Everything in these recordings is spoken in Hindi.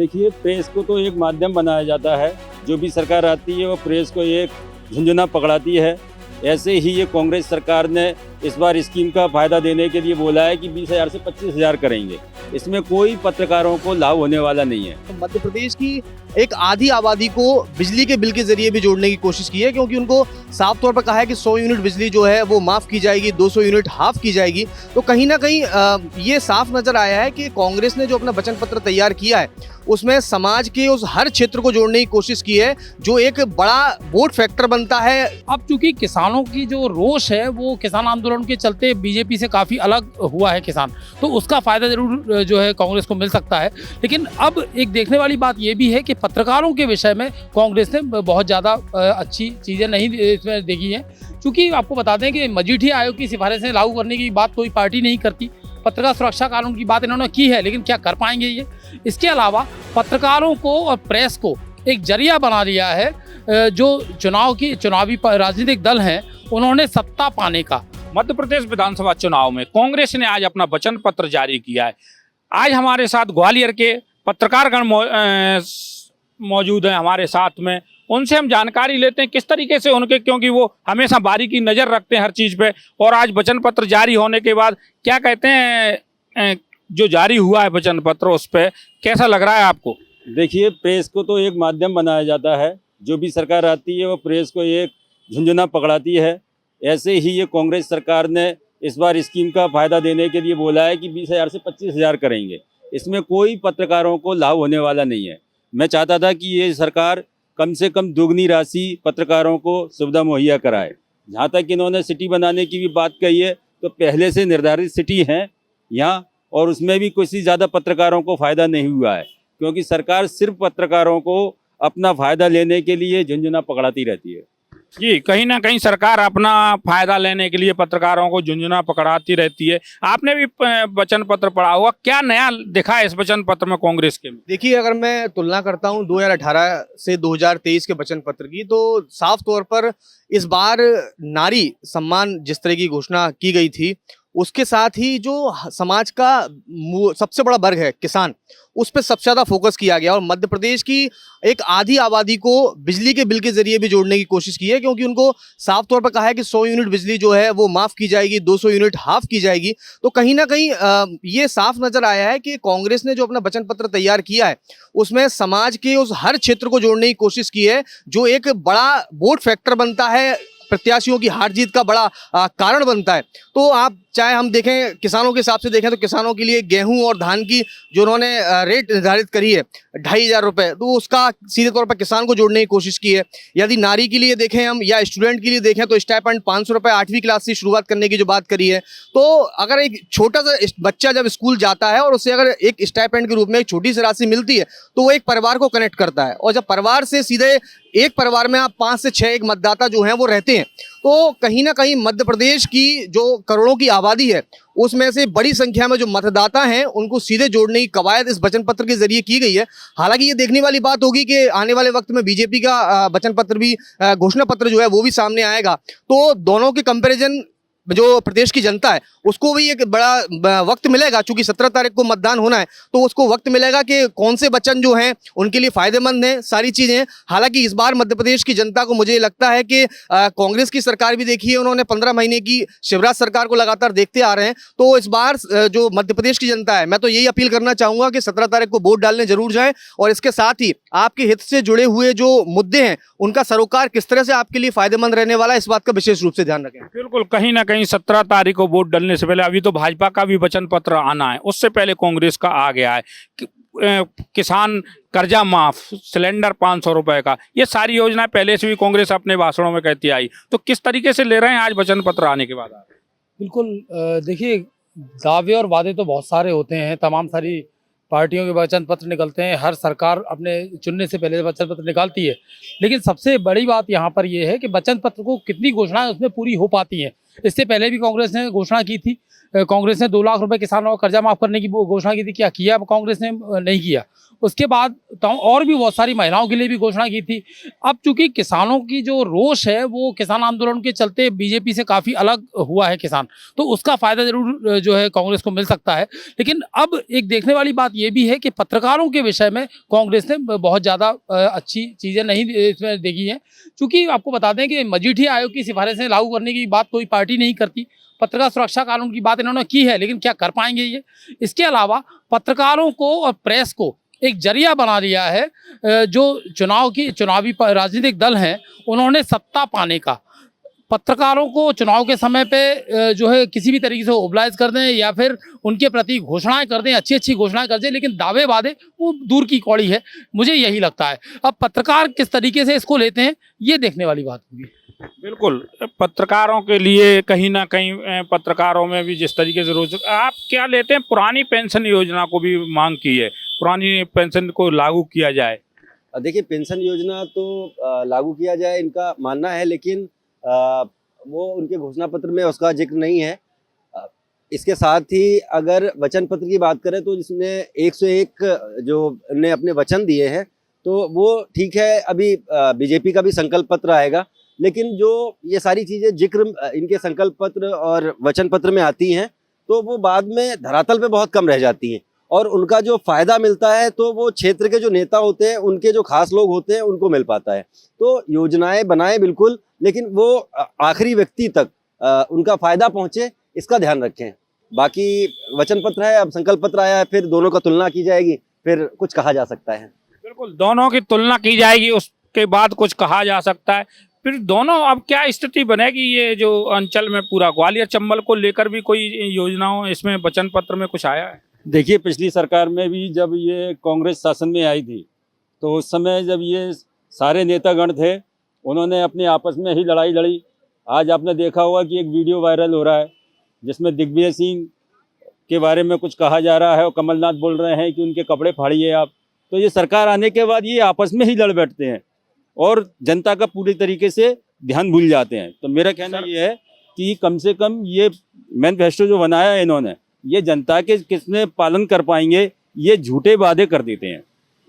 देखिए, प्रेस को तो एक माध्यम बनाया जाता है। जो भी सरकार आती है वो प्रेस को एक झुंझुना पकड़ाती है। ऐसे ही ये कांग्रेस सरकार ने इस बार स्कीम का फ़ायदा देने के लिए बोला है कि 20,000 से 25,000 करेंगे। इसमें कोई पत्रकारों को लाभ होने वाला नहीं है। तो मध्य प्रदेश की एक आधी आबादी को बिजली के बिल के जरिए भी जोड़ने की कोशिश की है, क्योंकि उनको साफ तौर पर कहा है कि 100 यूनिट बिजली जो है वो माफ़ की जाएगी, 200 यूनिट हाफ की जाएगी। तो कहीं ना कहीं ये साफ नज़र आया है कि कांग्रेस ने जो अपना वचन पत्र तैयार किया है उसमें समाज के उस हर क्षेत्र को जोड़ने की कोशिश की है जो एक बड़ा वोट फैक्टर बनता है। अब चूंकि किसानों की जो रोष है वो किसान आंदोलन के चलते बीजेपी से काफ़ी अलग हुआ है किसान, तो उसका फ़ायदा जरूर जो है कांग्रेस को मिल सकता है। लेकिन अब एक देखने वाली बात ये भी है कि पत्रकारों के विषय में कांग्रेस ने बहुत ज़्यादा अच्छी चीज़ें नहीं इसमें देखी हैं। चूँकि आपको बता दें कि मजीठी आयोग की सिफारिशें लागू करने की बात कोई पार्टी नहीं करती। पत्रकार सुरक्षा कानून की बात इन्होंने की है, लेकिन क्या कर पाएंगे ये? इसके अलावा पत्रकारों को और प्रेस को एक जरिया बना दिया है जो चुनावी राजनीतिक दल हैं उन्होंने सत्ता पाने का। मध्य प्रदेश विधानसभा चुनाव में कांग्रेस ने आज अपना वचन पत्र जारी किया है। आज हमारे साथ ग्वालियर के पत्रकारगण मौजूद हैं हमारे साथ में। उनसे हम जानकारी लेते हैं किस तरीके से उनके, क्योंकि वो हमेशा बारीकी नज़र रखते हैं हर चीज़ पे, और आज वचन पत्र जारी होने के बाद क्या कहते हैं जो जारी हुआ है वचन पत्र, उस पर कैसा लग रहा है आपको? देखिए, प्रेस को तो एक माध्यम बनाया जाता है। जो भी सरकार आती है वो प्रेस को एक झुंझुना पकड़ाती है। ऐसे ही ये कांग्रेस सरकार ने इस बार स्कीम का फ़ायदा देने के लिए बोला है कि 20,000 से 25,000 करेंगे। इसमें कोई पत्रकारों को लाभ होने वाला नहीं है। मैं चाहता था कि ये सरकार कम से कम दुगनी राशि पत्रकारों को सुविधा मुहैया कराए। जहाँ तक इन्होंने सिटी बनाने की भी बात कही है, तो पहले से निर्धारित सिटी हैं यहाँ, और उसमें भी किसी ज़्यादा पत्रकारों को फ़ायदा नहीं हुआ है, क्योंकि सरकार सिर्फ पत्रकारों को अपना फ़ायदा लेने के लिए झुंझुना पकड़ाती रहती है। जी, कहीं ना कहीं सरकार अपना फायदा लेने के लिए पत्रकारों को झुंझुना पकड़ाती रहती है। आपने भी वचन पत्र पढ़ा होगा, क्या नया दिखा है इस वचन पत्र में कांग्रेस के? देखिए, अगर मैं तुलना करता हूं 2018 से 2023 के वचन पत्र की, तो साफ तौर पर इस बार नारी सम्मान जिस तरह की घोषणा की गई थी, उसके साथ ही जो समाज का सबसे बड़ा वर्ग है किसान, उस पर सबसे ज़्यादा फोकस किया गया। और मध्य प्रदेश की एक आधी आबादी को बिजली के बिल के जरिए भी जोड़ने की कोशिश की है, क्योंकि उनको साफ तौर पर कहा है कि 100 यूनिट बिजली जो है वो माफ़ की जाएगी, 200 यूनिट हाफ की जाएगी। तो कहीं ना कहीं ये साफ नज़र आया है कि कांग्रेस ने जो अपना वचन पत्र तैयार किया है उसमें समाज के उस हर क्षेत्र को जोड़ने की कोशिश की है जो एक बड़ा वोट फैक्टर बनता है, प्रत्याशियों की हार जीत का बड़ा कारण बनता है। तो आप चाहे हम देखें किसानों के हिसाब से देखें तो किसानों के लिए गेहूं और धान की जो उन्होंने रेट निर्धारित करी है 2,500 रुपये, तो उसका सीधे तौर पर किसान को जोड़ने की कोशिश की है। यदि नारी के लिए देखें हम या स्टूडेंट के लिए देखें तो स्टाइपेंड 500 रुपये 8वीं क्लास से शुरुआत करने की जो बात करी है। तो अगर एक छोटा सा बच्चा जब स्कूल जाता है और उसे अगर एक स्टाइपेंड के रूप में एक छोटी सी राशि मिलती है तो वो एक परिवार को कनेक्ट करता है, और जब परिवार से सीधे एक परिवार में आप 5 से 6 एक मतदाता जो हैं वो रहते हैं, तो कहीं ना कहीं मध्य प्रदेश की जो करोड़ों की आबादी है उसमें से बड़ी संख्या में जो मतदाता हैं उनको सीधे जोड़ने की कवायद इस वचन पत्र के जरिए की गई है। हालांकि ये देखने वाली बात होगी कि आने वाले वक्त में बीजेपी का वचन पत्र भी, घोषणा पत्र जो है वो भी सामने आएगा, तो दोनों के कंपैरिजन जो प्रदेश की जनता है उसको भी एक बड़ा वक्त मिलेगा। चूंकि 17 तारीख को मतदान होना है तो उसको वक्त मिलेगा कि कौन से वचन जो हैं उनके लिए फायदेमंद हैं, सारी चीज़ें। हालांकि इस बार मध्य प्रदेश की जनता को मुझे लगता है कि कांग्रेस की सरकार भी देखी है उन्होंने, 15 महीने की शिवराज सरकार को लगातार देखते आ रहे हैं। तो इस बार जो मध्य प्रदेश की जनता है, मैं तो यही अपील करना चाहूँगा कि 17 तारीख को वोट डालने जरूर जाएँ, और इसके साथ ही आपके हित से जुड़े हुए जो मुद्दे हैं उनका सरोकार किस तरह से आपके लिए फायदेमंद रहने वाला है, इस बात का विशेष रूप से ध्यान रखें। बिल्कुल, कहीं ना कहीं 17 तारीख को वोट डालने से पहले, अभी तो भाजपा का भी वचन पत्र आना है, उससे पहले कांग्रेस का आ गया है। किसान कर्जा माफ, सिलेंडर 500 रुपए का, ये सारी योजनाएं पहले से भी कांग्रेस अपने भाषणों में कहती आई। तो किस तरीके से ले रहे हैं आज वचन पत्र आने के बाद? बिल्कुल, देखिए, दावे और वादे तो बहुत सारे होते हैं, तमाम सारी पार्टियों के वचन पत्र निकलते हैं, हर सरकार अपने चुनने से पहले वचन पत्र निकालती है। लेकिन सबसे बड़ी बात यहाँ पर यह है कि वचन पत्र को कितनी घोषणाएं उसमें पूरी हो पाती हैं। इससे पहले भी कांग्रेस ने घोषणा की थी। कांग्रेस ने 2 लाख रुपए किसानों का कर्जा माफ करने की घोषणा की थी। क्या किया कांग्रेस ने? नहीं किया। उसके बाद और भी बहुत सारी महिलाओं के लिए भी घोषणा की थी। अब चूंकि किसानों की जो रोष है वो किसान आंदोलन के चलते बीजेपी से काफ़ी अलग हुआ है किसान, तो उसका फ़ायदा ज़रूर जो है कांग्रेस को मिल सकता है। लेकिन अब एक देखने वाली बात ये भी है कि पत्रकारों के विषय में कांग्रेस ने बहुत ज़्यादा अच्छी चीज़ें नहीं इसमें देखी हैं। चूँकि आपको बता दें कि मजीठी आयोग की सिफारिशें लागू करने की बात कोई पार्टी नहीं करती। पत्रकार सुरक्षा कानून की बात इन्होंने की है, लेकिन क्या कर पाएंगे ये? इसके अलावा पत्रकारों को और प्रेस को एक जरिया बना दिया है। जो चुनावी राजनीतिक दल हैं उन्होंने सत्ता पाने का पत्रकारों को चुनाव के समय पे जो है किसी भी तरीके से ओबलाइज कर दें या फिर उनके प्रति घोषणाएं कर दें, अच्छी अच्छी घोषणाएं कर दें, लेकिन दावे वादे वो दूर की कौड़ी है, मुझे यही लगता है। अब पत्रकार किस तरीके से इसको लेते हैं ये देखने वाली बात होगी। बिल्कुल, पत्रकारों के लिए कहीं ना कहीं पत्रकारों में भी जिस तरीके से रोज आप क्या लेते हैं, पुरानी पेंशन योजना को भी मांग की है, पुरानी पेंशन को लागू किया जाए। देखिए, पेंशन योजना तो लागू किया जाए इनका मानना है, लेकिन वो उनके घोषणा पत्र में उसका जिक्र नहीं है। इसके साथ ही अगर वचन पत्र की बात करें तो जिसने 101 जो उन्हें अपने वचन दिए हैं तो वो ठीक है। अभी बीजेपी का भी संकल्प पत्र आएगा, लेकिन जो ये सारी चीज़ें जिक्र इनके संकल्प पत्र और वचन पत्र में आती हैं तो वो बाद में धरातल पे बहुत कम रह जाती हैं, और उनका जो फ़ायदा मिलता है तो वो क्षेत्र के जो नेता होते हैं, उनके जो खास लोग होते हैं, उनको मिल पाता है। तो योजनाएं बनाएं बिल्कुल, लेकिन वो आखिरी व्यक्ति तक उनका फ़ायदा पहुंचे, इसका ध्यान रखें। बाकी वचन पत्र है, अब संकल्प पत्र आया है, फिर दोनों का तुलना की जाएगी, फिर कुछ कहा जा सकता है। बिल्कुल, दोनों की तुलना की जाएगी, उसके बाद कुछ कहा जा सकता है। फिर दोनों अब क्या स्थिति बनेगी, ये जो अंचल में पूरा ग्वालियर चंबल को लेकर भी कोई योजनाओं इसमें वचन पत्र में कुछ आया है? देखिए, पिछली सरकार में भी जब ये कांग्रेस शासन में आई थी तो उस समय जब ये सारे नेतागण थे उन्होंने अपने आपस में ही लड़ाई लड़ी। आज आपने देखा होगा कि एक वीडियो वायरल हो रहा है जिसमें दिग्विजय सिंह के बारे में कुछ कहा जा रहा है और कमलनाथ बोल रहे हैं कि उनके कपड़े फाड़िए आप। तो ये सरकार आने के बाद ये आपस में ही लड़ बैठते हैं और जनता का पूरी तरीके से ध्यान भूल जाते हैं। तो मेरा कहना ये है कि कम से कम ये मैनिफेस्टो जो बनाया है इन्होंने, ये जनता के किसने पालन कर पाएंगे, ये झूठे वादे कर देते हैं।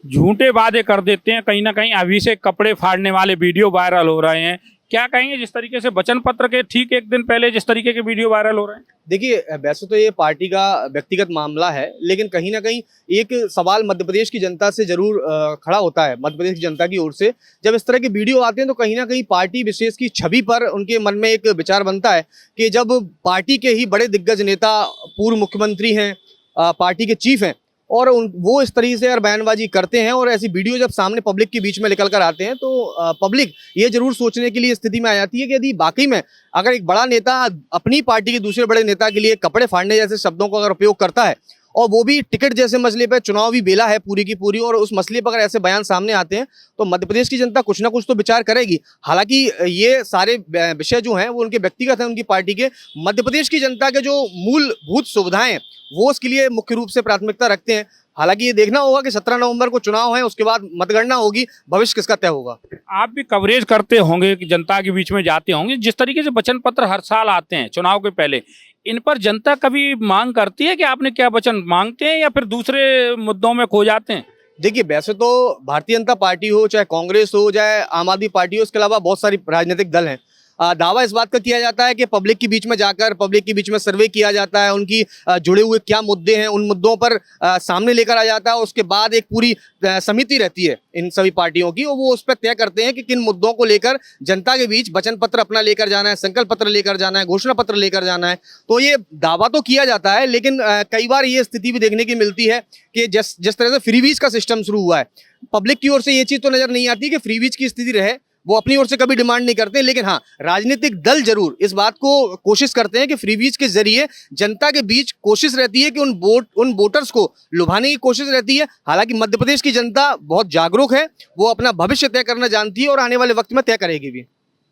झूठे वादे कर देते हैं, कहीं ना कहीं अभी से कपड़े फाड़ने वाले वीडियो वायरल हो रहे हैं। क्या कहेंगे जिस तरीके से वचन पत्र के ठीक एक दिन पहले जिस तरीके के वीडियो वायरल हो रहे हैं? देखिए, वैसे तो ये पार्टी का व्यक्तिगत मामला है, लेकिन कहीं ना कहीं एक सवाल मध्य प्रदेश की जनता से जरूर खड़ा होता है, मध्य प्रदेश की जनता की ओर से। जब इस तरह के वीडियो आते हैं तो कहीं ना कहीं पार्टी विशेष की छवि पर उनके मन में एक विचार बनता है कि जब पार्टी के ही बड़े दिग्गज नेता, पूर्व मुख्यमंत्री हैं, पार्टी के चीफ हैं, और वो इस तरीके से बयानबाजी करते हैं और ऐसी वीडियो जब सामने पब्लिक के बीच में निकल कर आते हैं तो पब्लिक ये जरूर सोचने के लिए स्थिति में आ जाती है कि यदि वाकई में अगर एक बड़ा नेता अपनी पार्टी के दूसरे बड़े नेता के लिए कपड़े फाड़ने जैसे शब्दों को अगर उपयोग करता है, और वो भी टिकट जैसे मसले पर, चुनावी बेला है पूरी की पूरी, और उस मसले पर अगर ऐसे बयान सामने आते हैं तो मध्य प्रदेश की जनता कुछ ना कुछ तो विचार करेगी। हालांकि ये सारे विषय जो हैं वो उनके व्यक्तिगत हैं, उनकी पार्टी के। मध्य प्रदेश की जनता के जो मूलभूत सुविधाएं वो उसके लिए मुख्य रूप से प्राथमिकता रखते हैं। हालांकि ये देखना होगा कि 17 नवंबर को चुनाव है, उसके बाद मतगणना होगी, भविष्य किसका तय होगा। आप भी कवरेज करते होंगे कि जनता के बीच में जाते होंगे, जिस तरीके से वचन पत्र हर साल आते हैं चुनाव के पहले, इन पर जनता कभी मांग करती है कि आपने क्या वचन मांगते हैं या फिर दूसरे मुद्दों में खो जाते हैं? देखिए, वैसे तो भारतीय जनता पार्टी हो, चाहे कांग्रेस हो, चाहे आम आदमी पार्टी हो, इसके अलावा बहुत सारी राजनीतिक दल हैं, दावा इस बात का किया जाता है कि पब्लिक के बीच में जाकर पब्लिक के बीच में सर्वे किया जाता है, उनकी जुड़े हुए क्या मुद्दे हैं उन मुद्दों पर सामने लेकर आ जाता है। उसके बाद एक पूरी समिति रहती है इन सभी पार्टियों की, और वो उस पर तय करते हैं कि किन मुद्दों को लेकर जनता के बीच वचन पत्र अपना लेकर जाना है, संकल्प पत्र लेकर जाना है, घोषणा पत्र लेकर जाना है। तो ये दावा तो किया जाता है, लेकिन कई बार ये स्थिति भी देखने की मिलती है कि जिस तरह से फ्रीवीज का सिस्टम शुरू हुआ है, पब्लिक की ओर से ये चीज़ तो नजर नहीं आती कि फ्रीवीज की स्थिति रहे, वो अपनी ओर से कभी डिमांड नहीं करते। लेकिन हाँ, राजनीतिक दल जरूर इस बात को कोशिश करते हैं कि फ्रीवीज के जरिए जनता के बीच कोशिश रहती है कि उन वोटर्स को लुभाने की कोशिश रहती है। हालांकि मध्य प्रदेश की जनता बहुत जागरूक है, वो अपना भविष्य तय करना जानती है और आने वाले वक्त में तय करेगी भी।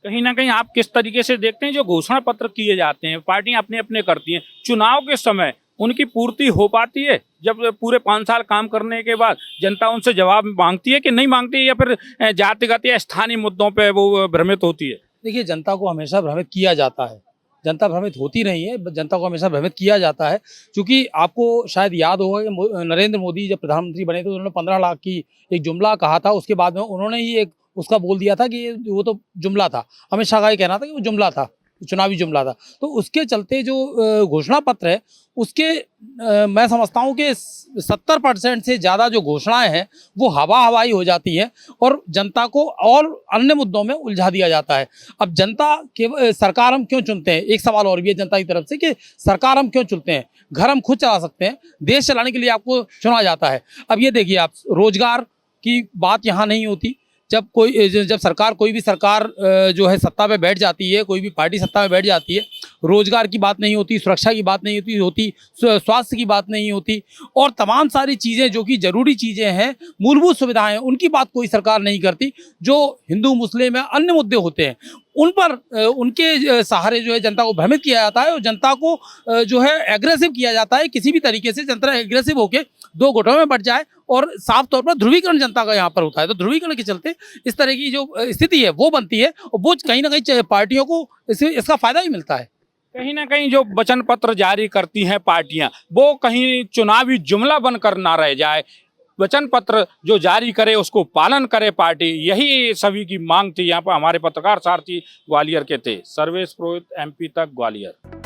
कहीं ना कहीं आप किस तरीके से देखते हैं जो घोषणा पत्र किए जाते हैं, पार्टियां अपने अपने करती हैं, चुनाव के समय उनकी पूर्ति हो पाती है? जब पूरे 5 साल काम करने के बाद जनता उनसे जवाब मांगती है कि नहीं मांगती है, या फिर जातिगत या स्थानीय मुद्दों पे वो भ्रमित होती है? देखिए, जनता को हमेशा भ्रमित किया जाता है, जनता भ्रमित होती नहीं है, जनता को हमेशा भ्रमित किया जाता है। क्योंकि आपको शायद याद होगा कि नरेंद्र मोदी जब प्रधानमंत्री बने थे तो उन्होंने 15 लाख की एक जुमला कहा था। उसके बाद में उन्होंने ही एक उसका बोल दिया था कि वो तो जुमला था। अमित शाह का ये कहना था कि वो जुमला था, चुनावी जुमला था। तो उसके चलते जो घोषणा पत्र है उसके मैं समझता हूँ कि 70% से ज़्यादा जो घोषणाएं हैं वो हवाई हो जाती हैं और जनता को और अन्य मुद्दों में उलझा दिया जाता है। अब जनता के सरकार हम क्यों चुनते हैं, एक सवाल और भी है जनता की तरफ से कि सरकार हम क्यों चुनते हैं। घर हम खुद चला सकते हैं, देश चलाने के लिए आपको चुना जाता है। अब ये देखिए आप, रोजगार की बात यहाँ नहीं होती। जब सरकार कोई भी सरकार जो है सत्ता पे बैठ जाती है, कोई भी पार्टी सत्ता में बैठ जाती है, रोजगार की बात नहीं होती, सुरक्षा की बात नहीं होती, स्वास्थ्य की बात नहीं होती और तमाम सारी चीज़ें जो कि ज़रूरी चीज़ें हैं, मूलभूत सुविधाएं, उनकी बात कोई सरकार नहीं करती। जो हिंदू मुस्लिम या अन्य मुद्दे होते हैं उन पर उनके सहारे जो है जनता को भ्रमित किया जाता है और जनता को जो है एग्रेसिव किया जाता है। किसी भी तरीके से जनता एग्रेसिव होकर दो गुटों में बढ़ जाए और साफ तौर पर ध्रुवीकरण जनता का यहाँ पर होता है। तो ध्रुवीकरण के चलते इस तरह की जो स्थिति है वो बनती है और वो कहीं ना कहीं पार्टियों को इसका फायदा ही मिलता है। कहीं ना कहीं जो वचन पत्र जारी करती हैं पार्टियां, वो कहीं चुनावी जुमला बनकर ना रह जाए। वचन पत्र जो जारी करे उसको पालन करे पार्टी, यही सभी की मांग थी। यहाँ पर हमारे पत्रकार सारथी ग्वालियर के थे। सर्वेश पुरोहित, MP तक, ग्वालियर।